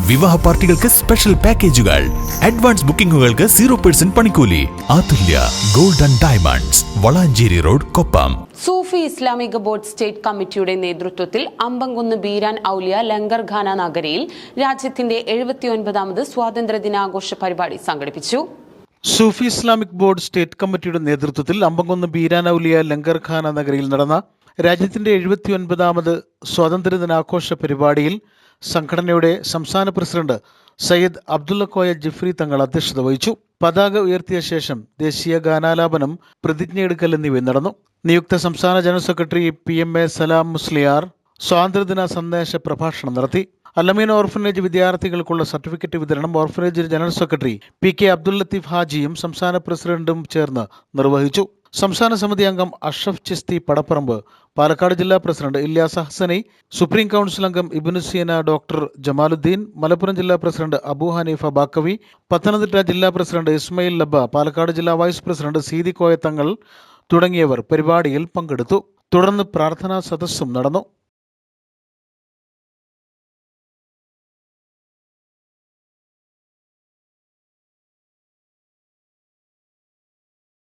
വിവാഹ പാർട്ടികൾക്ക് സ്പെഷ്യൽ പാക്കേജുകൾ, അഡ്വാൻസ് ബുക്കിംഗുകൾക്ക് 0% പണിക്കൂലി. Athulya gold and diamonds, Valanchery road, Koppam. Sufi Islamic board state കമ്മിറ്റിയുടെ നേതൃത്വത്തിൽ അമ്പംകുന്ന് ബീരാൻ ഔലിയ ലങ്കർഖാന നഗരിയിൽ രാജ്യത്തിന്റെ 79ാമത് സ്വാതന്ത്ര്യദിനാഘോഷ പരിപാടി സംഘടിപ്പിച്ചു. സൂഫി ഇസ്ലാമിക് ബോർഡ് സ്റ്റേറ്റ് കമ്മിറ്റിയുടെ നേതൃത്വത്തിൽ അമ്പംകുന്ന് ബീരാൻ ഔലിയ ലങ്കർഖാന നഗരിയിൽ നടന്ന രാജ്യത്തിന്റെ 79ാമത് സ്വാതന്ത്ര്യദിനാഘോഷ പരിപാടിയിൽ സംഘടനയുടെ സംസ്ഥാന പ്രസിഡന്റ് സയ്യിദ് അബ്ദുള്ള കോയ ജിഫ്രി തങ്ങൾ അധ്യക്ഷത വഹിച്ചു. പതാക ഉയർത്തിയ ശേഷം ദേശീയ ഗാനാലാപനം, പ്രതിജ്ഞയെടുക്കൽ എന്നിവ നടന്നു. നിയുക്ത സംസ്ഥാന general secretary PMA Salam Musliyar സ്വാതന്ത്ര്യദിന സന്ദേശ പ്രഭാഷണം നടത്തി. അല്ലമീൻ ഓർഫനേജ് വിദ്യാർത്ഥികൾക്കുള്ള സർട്ടിഫിക്കറ്റ് വിതരണം orphanage general secretary PK Abdul Latheef ഹാജിയും സംസ്ഥാന പ്രസിഡന്റും ചേർന്ന് നിർവഹിച്ചു. സംസ്ഥാന സമിതി അംഗം അഷ്റഫ് ചിസ്തി പടപ്പറമ്പ്, പാലക്കാട് ജില്ലാ president Ilyas Hasani, supreme council അംഗം ഇബ്നു സീന ഡോക്ടർ ജമാലുദ്ദീൻ, മലപ്പുറം ജില്ലാ പ്രസിഡന്റ് അബു ഹനീഫ ബാക്കവി, പത്തനംതിട്ട ജില്ലാ പ്രസിഡന്റ് ഇസ്മയിൽ ലബ്ബ, പാലക്കാട് ജില്ലാ വൈസ് പ്രസിഡന്റ് സീതി കോയ തങ്ങൾ തുടങ്ങിയവർ പരിപാടിയിൽ പങ്കെടുത്തു. തുടർന്ന് പ്രാർത്ഥനാ സദസ്സും നടന്നു.